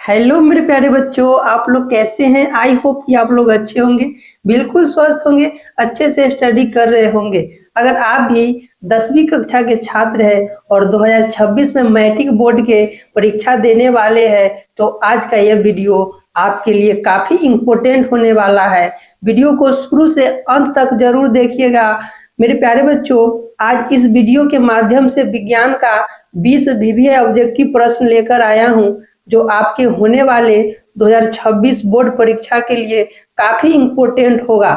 Hello मेरे प्यारे बच्चों, आप लोग कैसे हैं। आई होप कि आप लोग अच्छे होंगे, बिल्कुल स्वस्थ होंगे, अच्छे से स्टडी कर रहे होंगे। अगर आप भी 10वीं कक्षा के छात्र हैं और 2026 में मैट्रिक बोर्ड के परीक्षा देने वाले हैं तो आज का यह वीडियो आपके लिए काफी इम्पोर्टेंट होने वाला है। वीडियो को शुरू से अंत तक जरूर देखिएगा मेरे प्यारे बच्चों। आज इस वीडियो के माध्यम से विज्ञान का 20 विभिन्न ऑब्जेक्टिव प्रश्न लेकर आया हूँ जो आपके होने वाले 2026 बोर्ड परीक्षा के लिए काफी इम्पोर्टेंट होगा।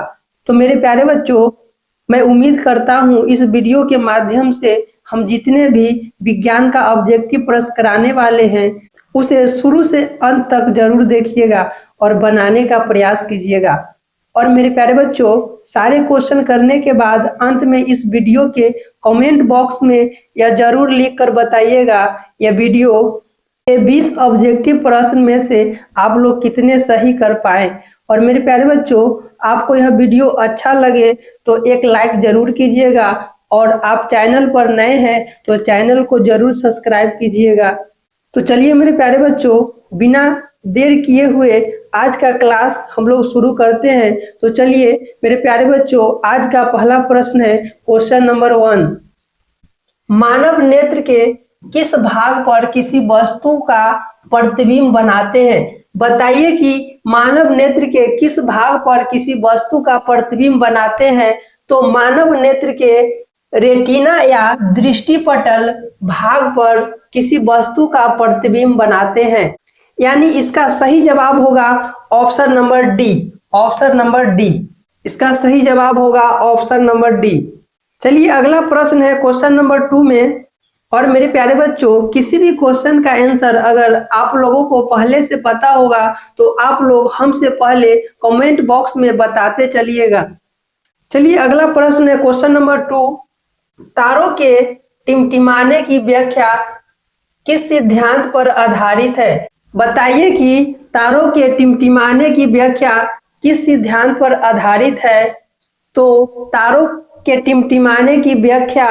तो मेरे प्यारे बच्चों, मैं उम्मीद करता हूँ इस वीडियो के माध्यम से हम जितने भी विज्ञान का ऑब्जेक्टिव प्रश्न कराने वाले हैं उसे शुरू से अंत तक जरूर देखिएगा और बनाने का प्रयास कीजिएगा। और मेरे प्यारे बच्चों, सारे क्वेश्चन करने के बाद अंत में इस वीडियो के कमेंट बॉक्स में यह जरूर लिख कर बताइएगा यह वीडियो 20 ऑब्जेक्टिव प्रश्न में से आप लोग कितने सही कर पाए। और मेरे प्यारे बच्चों, आपको यह वीडियो अच्छा लगे तो एक लाइक जरूर कीजिएगा और आप चैनल पर नए हैं तो चैनल को जरूर सब्सक्राइब कीजिएगा। तो चलिए मेरे प्यारे बच्चों, बिना देर किए हुए आज का क्लास हम लोग शुरू करते हैं। तो चलिए मेरे प्यारे बच्चों, आज का पहला प्रश्न है क्वेश्चन नंबर 1। मानव नेत्र के किस भाग पर किसी वस्तु का प्रतिबिंब बनाते हैं। बताइए कि मानव नेत्र के किस भाग पर किसी वस्तु का प्रतिबिंब बनाते हैं। तो मानव नेत्र के रेटिना या दृष्टिपटल भाग पर किसी वस्तु का प्रतिबिंब बनाते हैं। यानी इसका सही जवाब होगा option number D. Option number D इसका सही जवाब होगा, ऑप्शन नंबर डी। चलिए अगला प्रश्न है क्वेश्चन नंबर 2 में। और मेरे प्यारे बच्चों, किसी भी क्वेश्चन का आंसर अगर आप लोगों को पहले से पता होगा तो आप लोग हमसे पहले कमेंट बॉक्स में बताते चलिएगा। चलिए अगला प्रश्न है क्वेश्चन नंबर 2। तारों के टिमटिमाने की व्याख्या किस सिद्धांत पर आधारित है। बताइए कि तारों के टिमटिमाने की व्याख्या किस सिद्धांत पर आधारित है। तो तारों के टिमटिमाने की व्याख्या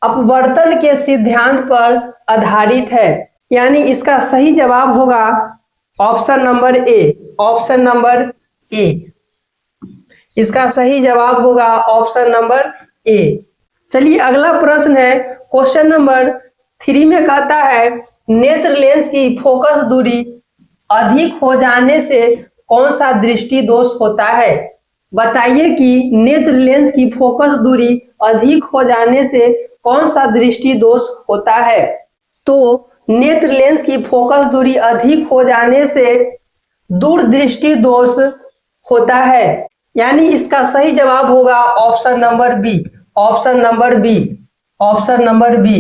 अपवर्तन के सिद्धांत पर आधारित है। यानी इसका सही जवाब होगा option number A. Option number A इसका सही जवाब होगा ऑप्शन नंबर ए। चलिए अगला प्रश्न है क्वेश्चन नंबर 3 में कहता है नेत्र लेंस की फोकस दूरी अधिक हो जाने से कौन सा दृष्टि दोष होता है। बताइए कि नेत्र लेंस की फोकस दूरी अधिक हो जाने से कौन सा दृष्टि दोष होता है। तो नेत्र लेंस की फोकस दूरी अधिक हो जाने से दूरदृष्टि दोष होता है। यानी इसका सही जवाब होगा option number B. Option number B. Option number B.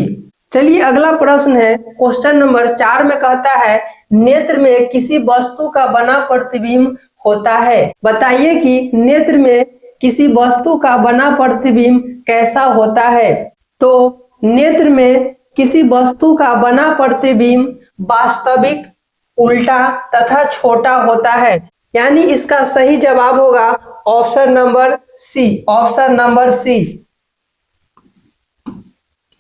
चलिए अगला प्रश्न है क्वेश्चन नंबर 4 में कहता है नेत्र में किसी वस्तु का बना प्रतिबिंब होता है। बताइए कि नेत्र में किसी वस्तु का बना प्रतिबिंब कैसा होता है। तो नेत्र में किसी वस्तु का बना प्रतिबिंब वास्तविक, उल्टा तथा छोटा होता है। यानी इसका सही जवाब होगा option number C. Option number C.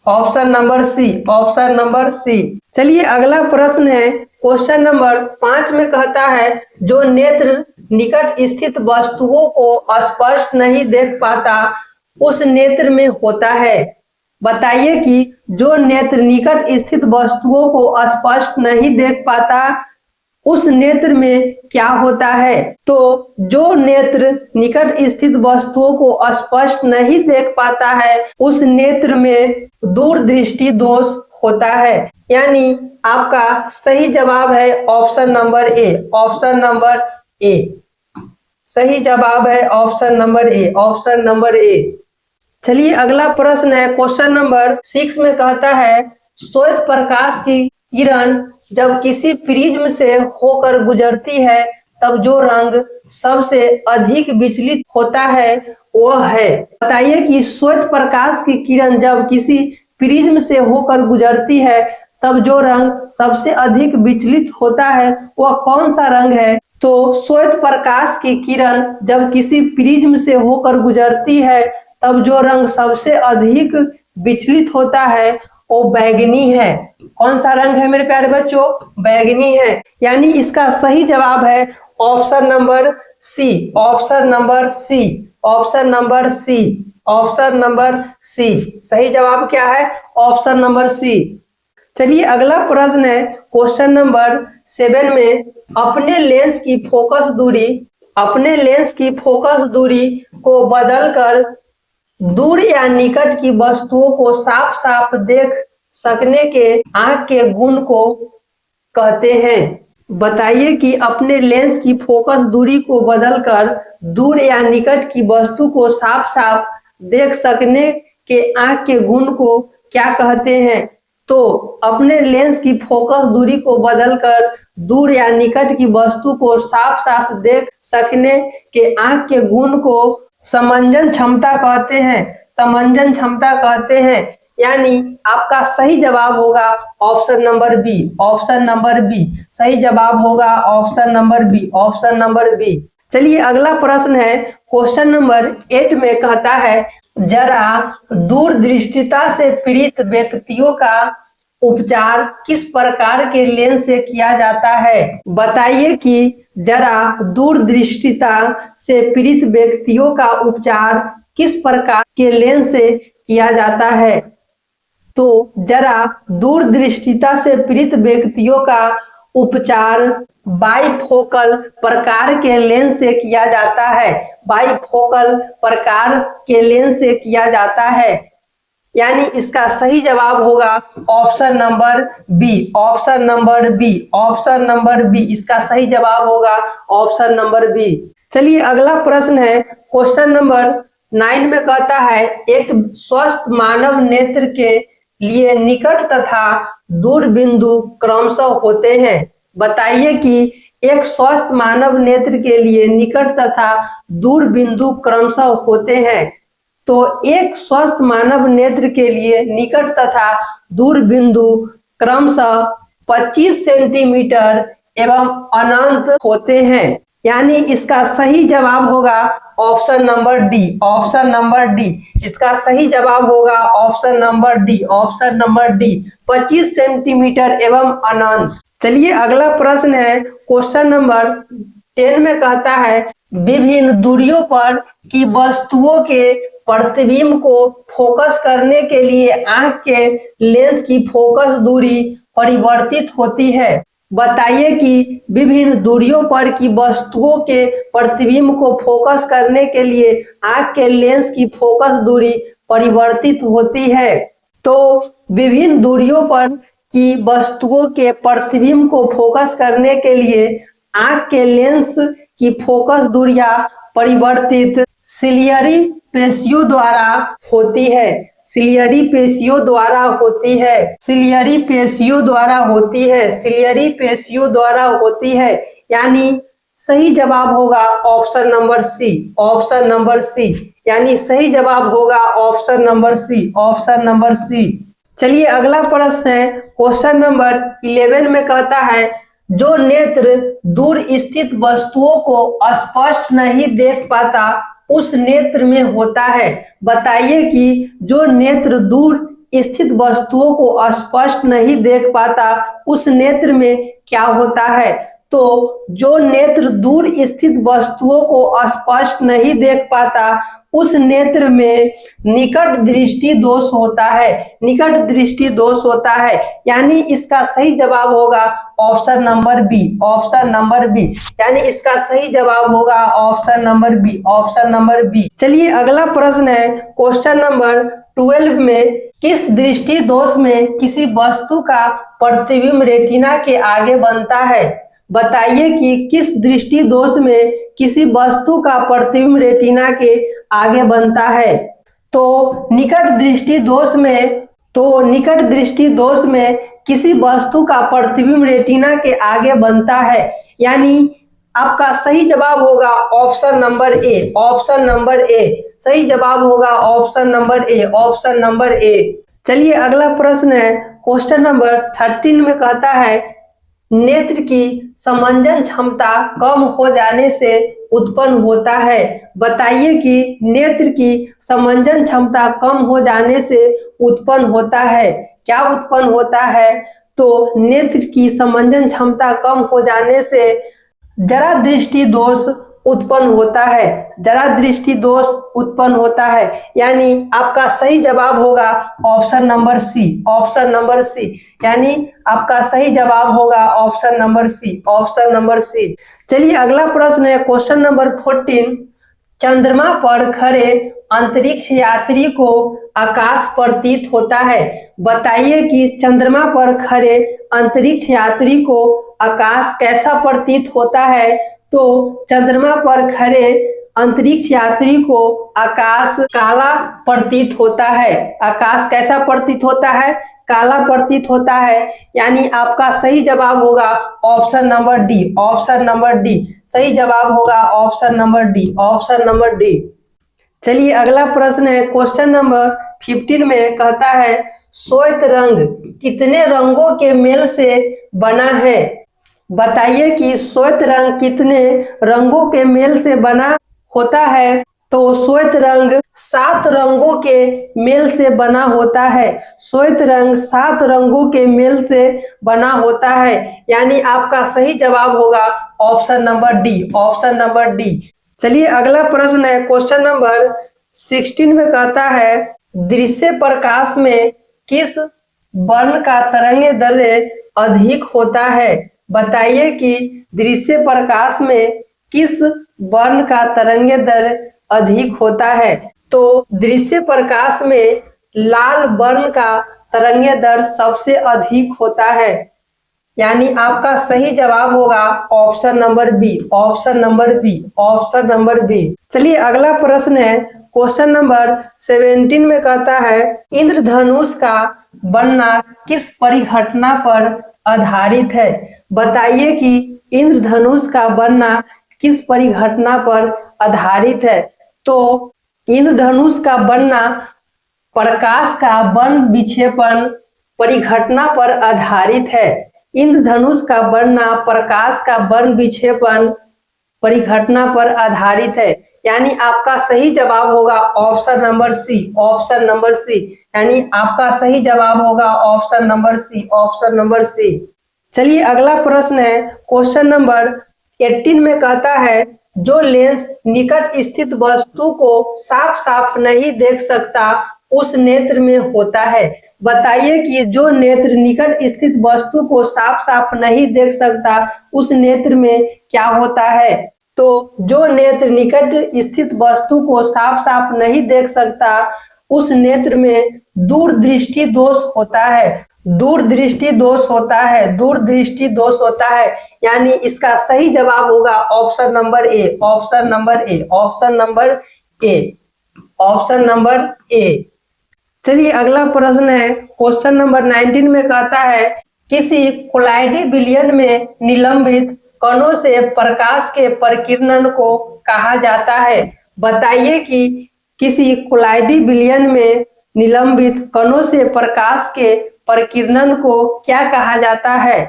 Option number C. Option number C. चलिए अगला प्रश्न है क्वेश्चन नंबर 5 में कहता है जो नेत्र निकट स्थित वस्तुओं को स्पष्ट नहीं देख पाता उस नेत्र में होता है। बताइए कि जो नेत्र निकट स्थित वस्तुओं को स्पष्ट नहीं देख पाता उस नेत्र में क्या होता है। तो जो नेत्र निकट स्थित वस्तुओं को स्पष्ट नहीं देख पाता है उस नेत्र में दूरदृष्टि दोष होता है। यानी आपका सही जवाब है option number A. Option number A सही जवाब है option number A. Option number A. चलिए अगला प्रश्न है क्वेश्चन नंबर 6 में कहता है श्वेत प्रकाश की किरण जब किसी प्रिज्म से होकर गुजरती है तब जो रंग सबसे अधिक विचलित होता है वह है। बताइए कि श्वेत प्रकाश की किरण जब किसी प्रिज्म से होकर गुजरती है तब जो रंग सबसे अधिक विचलित होता है वह कौन सा रंग है। तो श्वेत प्रकाश की किरण जब किसी प्रिज्म से होकर गुजरती है तब जो रंग सबसे अधिक विचलित होता है वो बैगनी है। कौन सा रंग है मेरे प्यारे बच्चों? बैगनी है। यानी इसका सही जवाब है option number C, option number C, option number C, option number C. सही जवाब क्या है? Option number C. चलिए अगला प्रश्न है क्वेश्चन नंबर 7 में, अपने लेंस की फोकस दूरी, अपने लेंस की फोकस दूरी को बदलकर दूर या निकट की वस्तुओं को साफ साफ देख सकने के आंख के गुण को कहते हैं। बताइए कि अपने लेंस की फोकस दूरी को बदलकर दूर या निकट की वस्तु को साफ साफ देख सकने के आंख के गुण को क्या कहते हैं? तो अपने लेंस की फोकस दूरी को बदलकर दूर या निकट की वस्तु को साफ साफ देख सकने के आंख के गुण को समंजन क्षमता कहते हैं, समंजन क्षमता कहते हैं। यानी आपका सही जवाब होगा option number B, option number B. सही जवाब होगा option number B, option number B. चलिए अगला प्रश्न है क्वेश्चन नंबर 8 में कहता है, जरा दूरदृष्टिता से पीड़ित व्यक्तियों का उपचार किस प्रकार के लेंस से किया जाता है? बताइए कि जरा दूरदृष्टिता से पीड़ित व्यक्तियों का उपचार किस प्रकार के लेंस से किया जाता है? तो जरा दूरदृष्टिता से पीड़ित व्यक्तियों का उपचार बाइफोकल प्रकार के लेंस से किया जाता है, बाइफोकल प्रकार के लेंस से किया जाता है। यानी इसका सही जवाब होगा option number B, option number B, option number B. इसका सही जवाब होगा ऑप्शन नंबर बी। चलिए अगला प्रश्न है क्वेश्चन नंबर 9 में कहता है, एक स्वस्थ मानव नेत्र के लिए निकट तथा दूर बिंदु क्रमशः होते हैं। बताइए कि एक स्वस्थ मानव नेत्र के लिए निकट तथा दूर बिंदु क्रमशः होते हैं। तो एक स्वस्थ मानव नेत्र के लिए निकट तथा दूर बिंदु क्रमशः 25 सेंटीमीटर एवं अनंत होते हैं। यानी इसका सही जवाब होगा option number D, option number D. इसका सही जवाब होगा option number D, option number D. 25 centimetre एवं अनंत। चलिए अगला प्रश्न है क्वेश्चन नंबर 10 में कहता है, विभिन्न दूरियों पर की वस्तुओं के प्रतिबिंब को फोकस करने के लिए आंख के लेंस की फोकस दूरी परिवर्तित होती है। बताइए कि विभिन्न दूरियों पर की वस्तुओं के प्रतिबिंब को फोकस करने के लिए आंख के लेंस की फोकस दूरी परिवर्तित होती है। तो विभिन्न दूरियों पर की वस्तुओं के प्रतिबिंब को फोकस करने के लिए आंख के लेंस की फोकस दूरियां परिवर्तित सिलियरी पेशियों द्वारा होती है, सिलियरी पेशियों द्वारा होती है, सिलियरी पेशियों द्वारा होती है, सिलियरी पेशियों द्वारा होती है। यानी सही जवाब होगा option number C, option number C. यानी सही जवाब होगा option number C, option number C. चलिए अगला प्रश्न है क्वेश्चन नंबर 11 में कहता है, जो नेत्र दूर स्थित वस्तुओं को स्पष्ट नहीं देख पाता उस नेत्र में होता है। बताइए कि जो नेत्र दूर स्थित वस्तुओं को स्पष्ट नहीं देख पाता उस नेत्र में क्या होता है? तो जो नेत्र दूर स्थित वस्तुओं को स्पष्ट नहीं देख पाता उस नेत्र में निकट दृष्टि दोष होता है, निकट दृष्टि दोष होता है। यानी इसका सही जवाब होगा option number B, option number B. यानी इसका सही जवाब होगा option number B, option number B. चलिए अगला प्रश्न है क्वेश्चन नंबर 12 में, किस दृष्टि दोष में किसी वस्तु का प्रतिबिंब रेटिना के आगे बनता है? बताइए कि किस दृष्टि दोष में किसी वस्तु का प्रतिबिंब रेटिना के आगे बनता है? तो निकट दृष्टि दोष में, तो निकट दृष्टि दोष में किसी वस्तु का प्रतिबिंब रेटिना के आगे बनता है। यानी आपका सही जवाब होगा option number A, option number A. सही जवाब होगा option number A, option number A. चलिए अगला प्रश्न है क्वेश्चन नंबर 13 में कहता है, नेत्र की समंजन क्षमता कम हो जाने से उत्पन्न होता है। बताइए कि नेत्र की समंजन क्षमता कम हो जाने से उत्पन्न होता है क्या उत्पन्न होता है? तो नेत्र की समंजन क्षमता कम हो जाने से जरा दृष्टि दोष उत्पन्न होता है। जरा दृष्टि दोष उत्पन्न होता है, यानी आपका सही जवाब होगा option number C. Option number C, यानी आपका सही जवाब होगा option number C. Option number C. चलिए अगला प्रश्न है क्वेश्चन नंबर 14। चंद्रमा पर खड़े अंतरिक्ष यात्री को आकाश प्रतीत होता है। बताइए कि चंद्रमा पर खड़े अंतरिक्ष यात्री को आकाश कैसा प्रतीत होता है? तो चंद्रमा पर खड़े अंतरिक्ष यात्री को आकाश काला प्रतीत होता है। आकाश कैसा प्रतीत होता है? काला प्रतीत होता है, यानी आपका सही जवाब होगा option number D. Option number D सही जवाब होगा option number D. Option number D. चलिए अगला प्रश्न है क्वेश्चन नंबर 15 में कहता है श्वेत रंग कितने रंगों के मेल से बना है? बताइए कि श्वेत रंग कितने रंगों के मेल से बना होता है? तो श्वेत रंग 7 रंगों के मेल से बना होता है। श्वेत रंग 7 रंगों के मेल से बना होता है, यानी आपका सही जवाब होगा option number D. Option number D. चलिए अगला प्रश्न है क्वेश्चन नंबर 16 में कहता है दृश्य प्रकाश में किस वर्ण का तरंगदैर्घ्य अधिक होता है? बताइए कि दृश्य प्रकाश में किस वर्ण का तरंगदैर्घ्य अधिक होता है? तो दृश्य प्रकाश में लाल वर्ण का तरंगदैर्घ्य सबसे अधिक होता है, यानी आपका सही जवाब होगा option number B. Option number B. Option number B. चलिए अगला प्रश्न है क्वेश्चन नंबर 17 में कहता है इंद्रधनुष का बनना किस परिघटना पर आधारित है? बताइए कि इंद्रधनुष का बनना किस परिघटना पर आधारित है? तो इंद्रधनुष का बनना प्रकाश का वर्ण विक्षेपण परिघटना पर आधारित है। इंद्रधनुष का बनना प्रकाश का वर्ण विक्षेपण परिघटना पर आधारित है, यानी आपका सही जवाब होगा option number C. Option number C, यानी आपका सही जवाब होगा option number C. Option number C. चलिए अगला प्रश्न है क्वेश्चन नंबर 18 में कहता है जो लेंस निकट स्थित वस्तु को साफ साफ नहीं देख सकता उस नेत्र में होता है। बताइए कि जो नेत्र निकट स्थित वस्तु को साफ साफ नहीं देख सकता उस नेत्र में क्या होता है? तो जो नेत्र निकट स्थित वस्तु को साफ साफ नहीं देख सकता उस नेत्र में दूरदृष्टि दोष होता है। दूरदृष्टि दोष होता है। दूरदृष्टि दोष होता है, यानी इसका सही जवाब होगा option number A. Option number A. Option number A. Option number A. चलिए अगला प्रश्न है क्वेश्चन नंबर 19 में कहता है किसी कोलाइडी विलयन में निलंबित कणों से प्रकाश के परिकिरणन को कहा जाता है। बताइए कि किसी कोलाइडी विलयन में निलंबित कणों से प्रकाश के परिकिरणन को क्या कहा जाता है?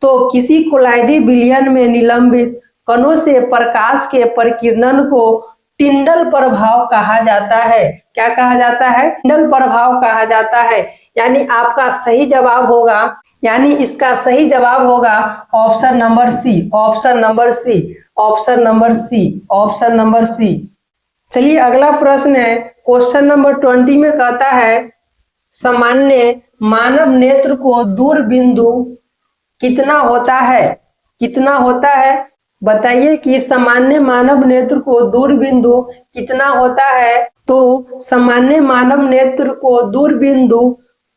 तो किसी कोलाइडी विलयन में निलंबित कणों से प्रकाश के परिकिरणन को टिंडल प्रभाव कहा जाता है। क्या कहा जाता है? टिंडल प्रभाव कहा जाता है, यानी आपका सही जवाब होगा, यानी इसका सही जवाब होगा option number C. Option number C. Option number C. Option number C. चलिए अगला प्रश्न है क्वेश्चन नंबर 20 में कहता है सामान्य मानव नेत्र को दूर बिंदु कितना होता है? कितना होता है? बताइए कि सामान्य मानव नेत्र को दूर बिंदु कितना होता है? तो सामान्य मानव नेत्र को दूर बिंदु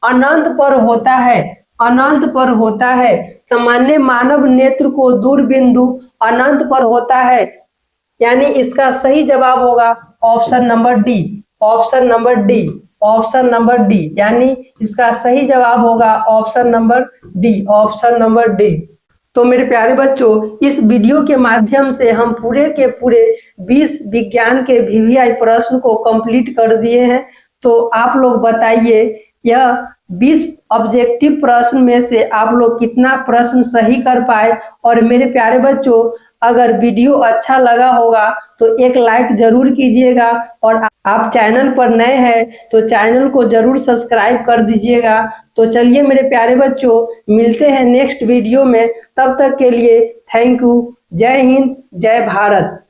अनंत पर होता है। अनंत पर होता है। सामान्य मानव नेत्र को दूर बिंदु अनंत पर होता है, यानी इसका सही जवाब होगा option number D. Option number D. Option number D, यानी इसका सही जवाब होगा option number D. Option number D. तो मेरे प्यारे बच्चों, इस वीडियो के माध्यम से हम पूरे के पूरे 20 विज्ञान के वीवीआई प्रश्न को कंप्लीट कर दिए हैं। तो आप लोग बताइए यह 20 ऑब्जेक्टिव प्रश्न में से आप लोग कितना प्रश्न सही कर पाए। और मेरे प्यारे बच्चों, अगर वीडियो अच्छा लगा होगा तो एक लाइक जरूर कीजिएगा, और आप चैनल पर नए हैं तो चैनल को जरूर सब्सक्राइब कर दीजिएगा। तो चलिए मेरे प्यारे बच्चों, मिलते हैं नेक्स्ट वीडियो में, तब तक के लिए थैंक यू। जय हिंद, जय भारत।